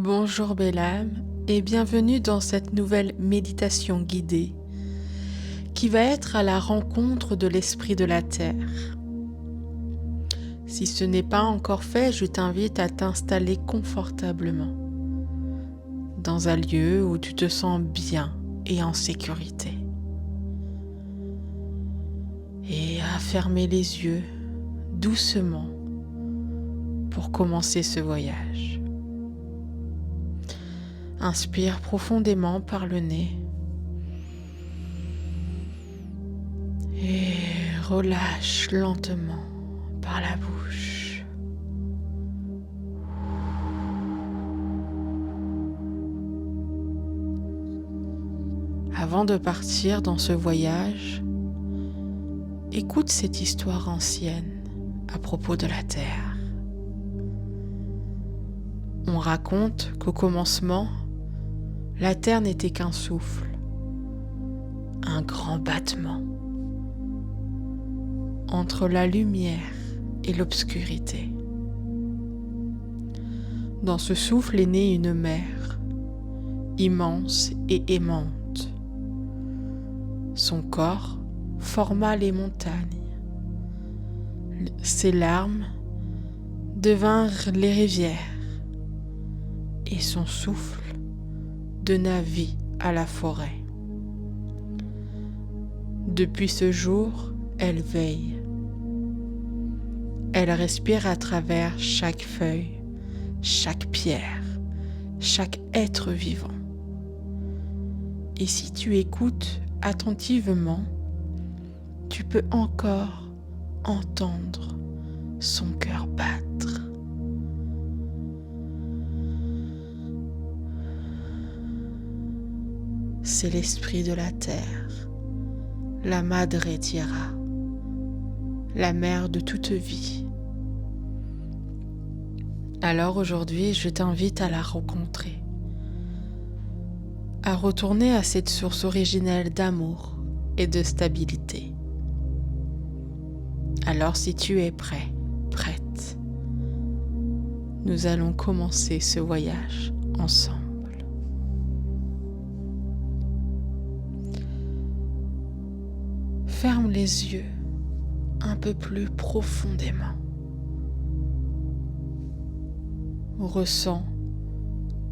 Bonjour belle âme et bienvenue dans cette nouvelle méditation guidée qui va être à la rencontre de l'esprit de la terre. Si ce n'est pas encore fait, je t'invite à t'installer confortablement dans un lieu où tu te sens bien et en sécurité. Et à fermer les yeux doucement pour commencer ce voyage. Inspire profondément par le nez et relâche lentement par la bouche. Avant de partir dans ce voyage, écoute cette histoire ancienne à propos de la Terre. On raconte qu'au commencement, la Terre n'était qu'un souffle, un grand battement entre la lumière et l'obscurité. Dans ce souffle est née une mer, immense et aimante. Son corps forma les montagnes. Ses larmes devinrent les rivières et son souffle donna vie à la forêt. Depuis ce jour, elle veille. Elle respire à travers chaque feuille, chaque pierre, chaque être vivant. Et si tu écoutes attentivement, tu peux encore entendre son cœur battre. C'est l'esprit de la terre, la Madre Tierra, la mère de toute vie. Alors aujourd'hui, je t'invite à la rencontrer, à retourner à cette source originelle d'amour et de stabilité. Alors si tu es prêt, prête, nous allons commencer ce voyage ensemble. Ferme les yeux un peu plus profondément. Ressens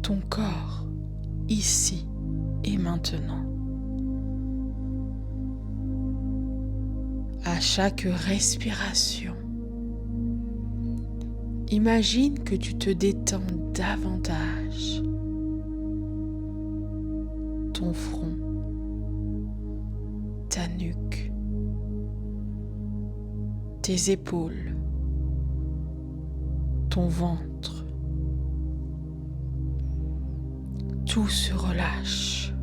ton corps ici et maintenant. À chaque respiration, imagine que tu te détends davantage. Ton front, ta nuque, tes épaules, ton ventre. Tout se relâche.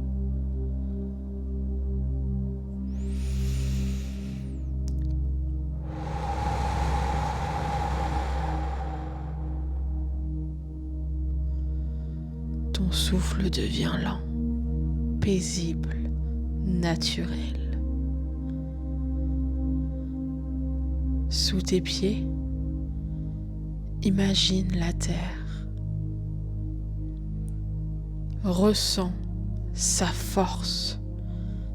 Ton souffle devient lent, paisible, naturel. Sous tes pieds, imagine la terre. Ressens sa force,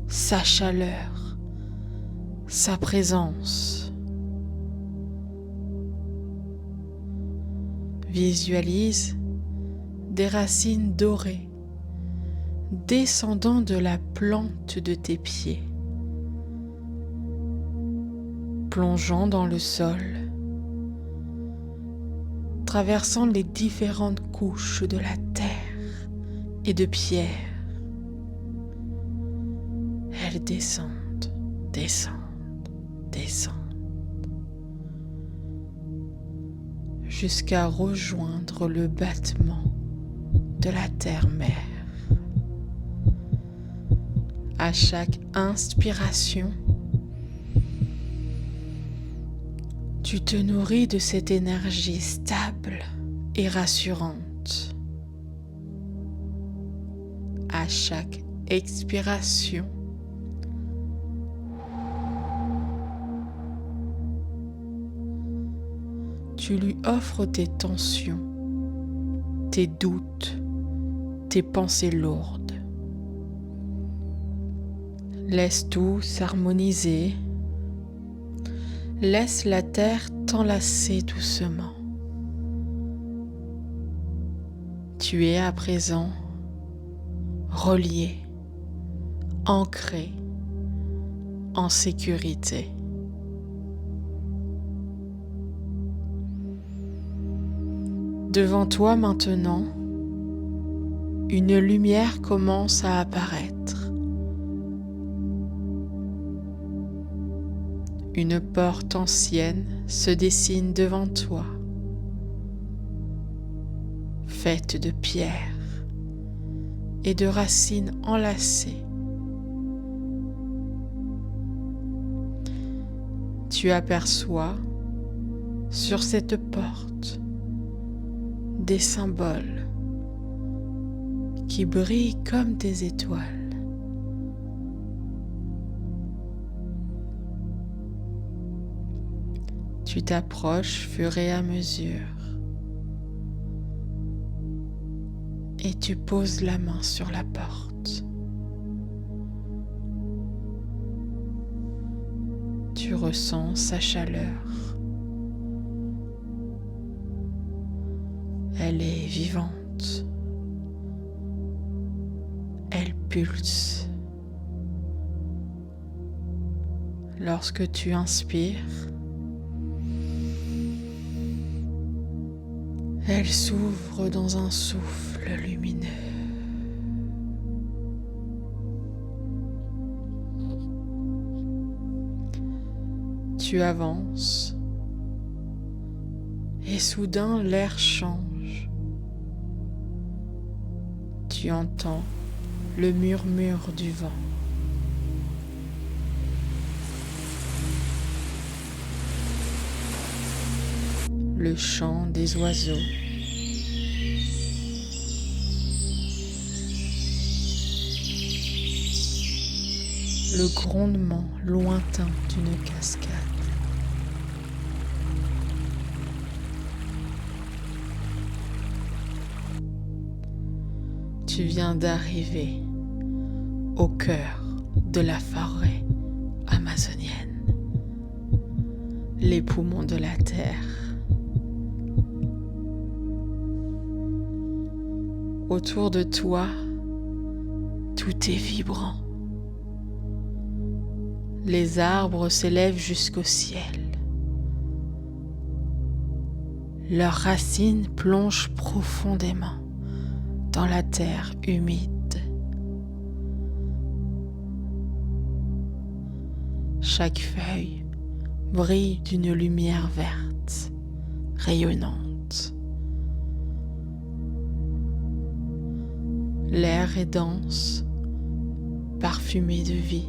sa chaleur, sa présence. Visualise des racines dorées descendant de la plante de tes pieds, plongeant dans le sol, traversant les différentes couches de la terre et de pierre. Elles descendent, descendent, descendent, jusqu'à rejoindre le battement de la terre-mère. À chaque inspiration, tu te nourris de cette énergie stable et rassurante. À chaque expiration, tu lui offres tes tensions, tes doutes, tes pensées lourdes. Laisse tout s'harmoniser. Laisse la terre t'enlacer doucement. Tu es à présent relié, ancré, en sécurité. Devant toi maintenant, une lumière commence à apparaître. Une porte ancienne se dessine devant toi, faite de pierres et de racines enlacées. Tu aperçois sur cette porte des symboles qui brillent comme des étoiles. Tu t'approches fur et à mesure et tu poses la main sur la porte. Tu ressens sa chaleur. Elle est vivante. Elle pulse. Lorsque tu inspires, elle s'ouvre dans un souffle lumineux. Tu avances et soudain l'air change. Tu entends le murmure du vent. Le chant des oiseaux. Le grondement lointain d'une cascade. Tu viens d'arriver au cœur de la forêt amazonienne, les poumons de la terre. Autour de toi, tout est vibrant. Les arbres s'élèvent jusqu'au ciel. Leurs racines plongent profondément dans la terre humide. Chaque feuille brille d'une lumière verte, rayonnante. L'air est dense, parfumé de vie.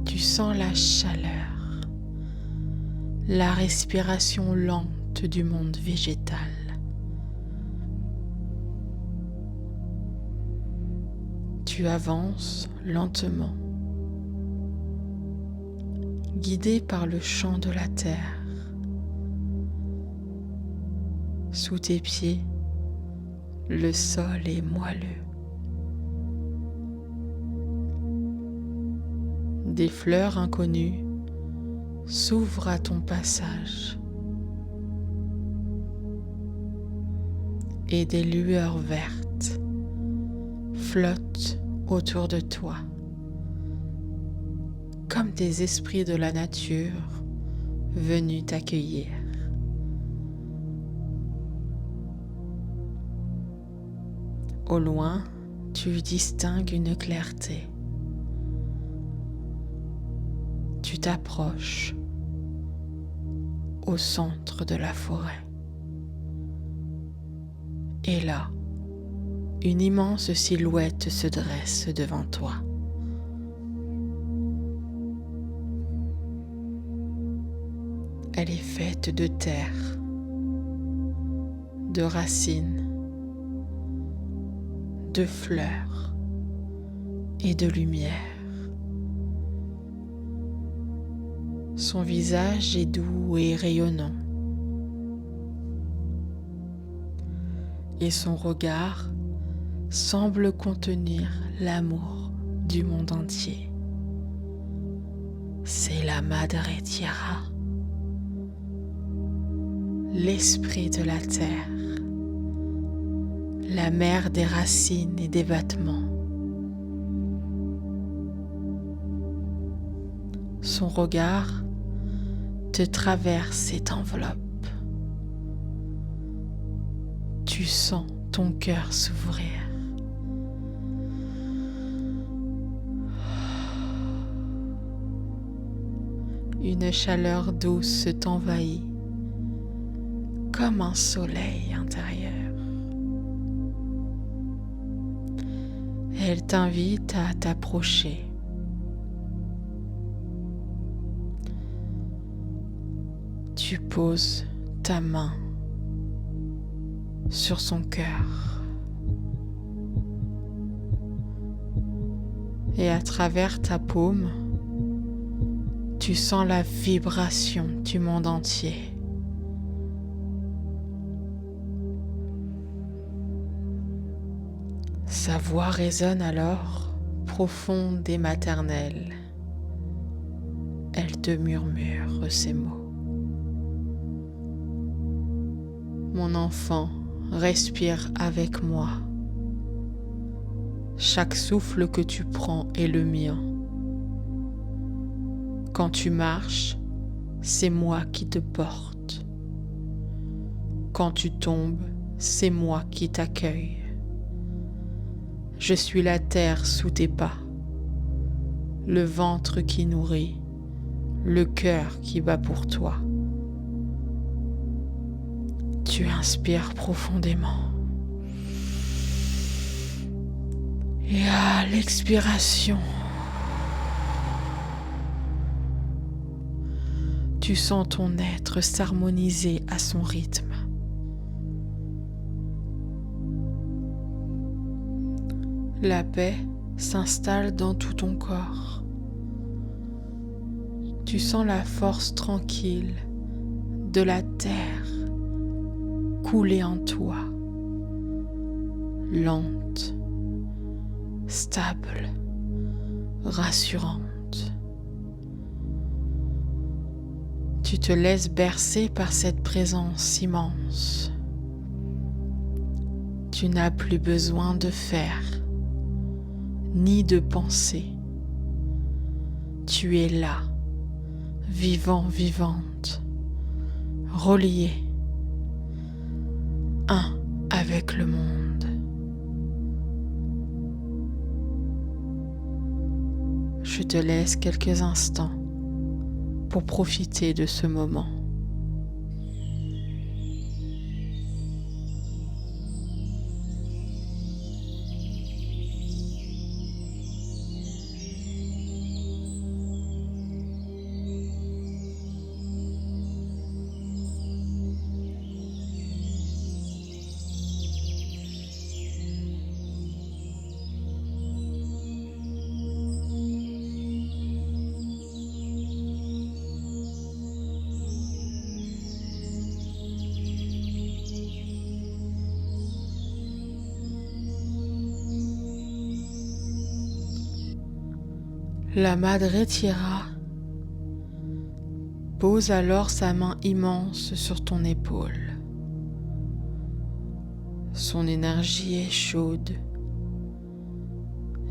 Tu sens la chaleur, la respiration lente du monde végétal. Tu avances lentement, guidé par le chant de la terre. Sous tes pieds, le sol est moelleux. Des fleurs inconnues s'ouvrent à ton passage et des lueurs vertes flottent autour de toi comme des esprits de la nature venus t'accueillir. Au loin, tu distingues une clarté. Tu t'approches au centre de la forêt. Et là, une immense silhouette se dresse devant toi. Elle est faite de terre, de racines, de fleurs et de lumière. Son visage est doux et rayonnant. et son regard semble contenir l'amour du monde entier. C'est la Madre Tierra, l'esprit de la terre, la mère des racines et des vêtements. Son regard te traverse et t'enveloppe. Tu sens ton cœur s'ouvrir. Une chaleur douce t'envahit comme un soleil intérieur. Elle t'invite à t'approcher. Tu poses ta main sur son cœur et à travers ta paume, tu sens la vibration du monde entier. Sa voix résonne alors, profonde et maternelle. Elle te murmure ces mots. Mon enfant, respire avec moi. Chaque souffle que tu prends est le mien. Quand tu marches, c'est moi qui te porte. Quand tu tombes, c'est moi qui t'accueille. Je suis la terre sous tes pas, le ventre qui nourrit, le cœur qui bat pour toi. Tu inspires profondément. Et à l'expiration, tu sens ton être s'harmoniser à son rythme. La paix s'installe dans tout ton corps. Tu sens la force tranquille de la terre couler en toi, lente, stable, rassurante. Tu te laisses bercer par cette présence immense. Tu n'as plus besoin de faire, ni de penser. Tu es là, vivant, vivante, relié, un avec le monde. Je te laisse quelques instants pour profiter de ce moment. La Madre Tierra pose alors sa main immense sur ton épaule. Son énergie est chaude,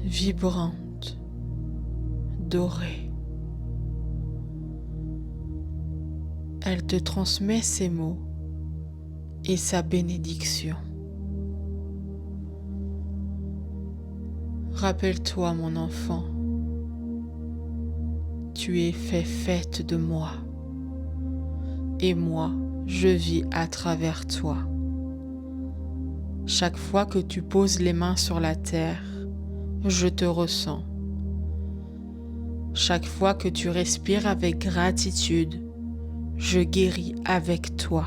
vibrante, dorée. Elle te transmet ses mots et sa bénédiction. Rappelle-toi, mon enfant, tu es faite de moi, et moi, je vis à travers toi. Chaque fois que tu poses les mains sur la terre, je te ressens. Chaque fois que tu respires avec gratitude, je guéris avec toi.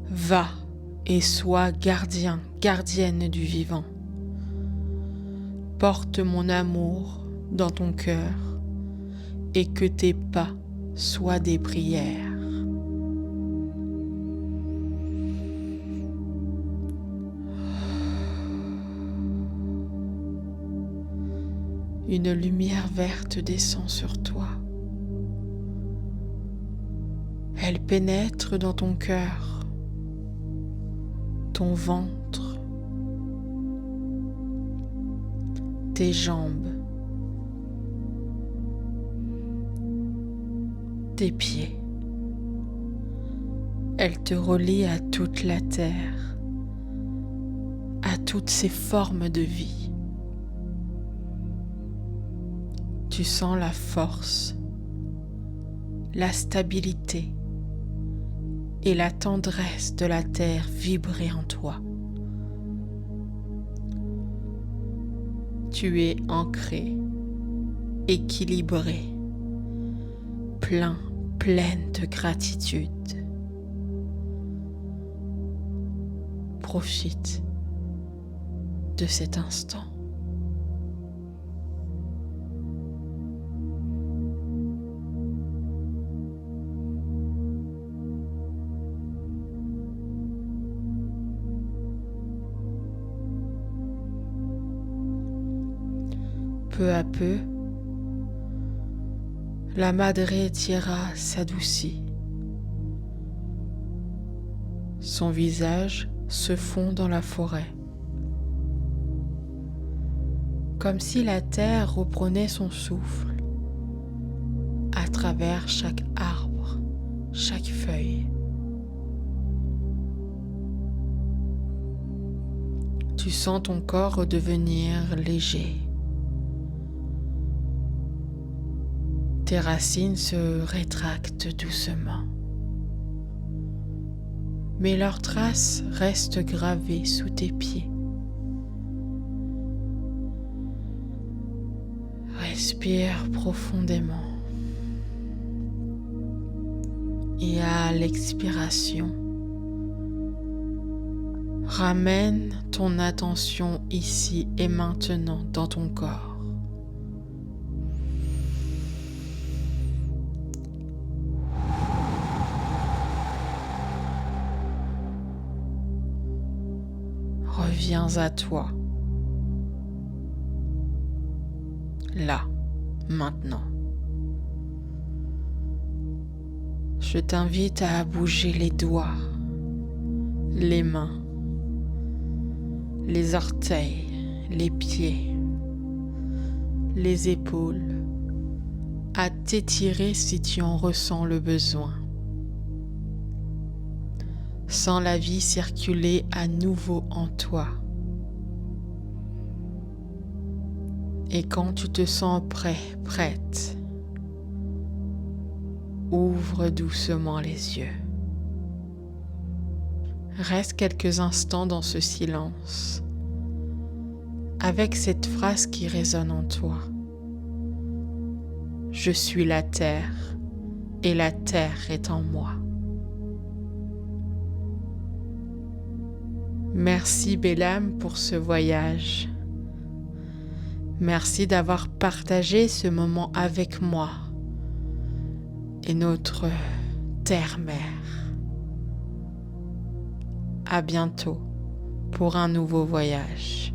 Va et sois gardien, gardienne du vivant. Porte mon amour dans ton cœur et que tes pas soient des prières. Une lumière verte descend sur toi. Elle pénètre dans ton cœur, ton ventre, tes jambes, tes pieds. Elle te relie à toute la terre, à toutes ses formes de vie. Tu sens la force, la stabilité et la tendresse de la terre vibrer en toi. Tu es ancré, équilibré, pleine de gratitude. Profite de cet instant. Peu à peu, la Madre Tierra s'adoucit. Son visage se fond dans la forêt, comme si la terre reprenait son souffle à travers chaque arbre, chaque feuille. Tu sens ton corps redevenir léger. Tes racines se rétractent doucement, mais leurs traces restent gravées sous tes pieds. Respire profondément et à l'expiration, ramène ton attention ici et maintenant dans ton corps. Reviens à toi, là, maintenant. Je t'invite à bouger les doigts, les mains, les orteils, les pieds, les épaules, à t'étirer si tu en ressens le besoin. Sens la vie circuler à nouveau en toi. Et quand tu te sens prêt, prête, ouvre doucement les yeux. Reste quelques instants dans ce silence, avec cette phrase qui résonne en toi. Je suis la terre et la terre est en moi. Merci belle âme pour ce voyage. Merci d'avoir partagé ce moment avec moi et notre terre-mère. À bientôt pour un nouveau voyage.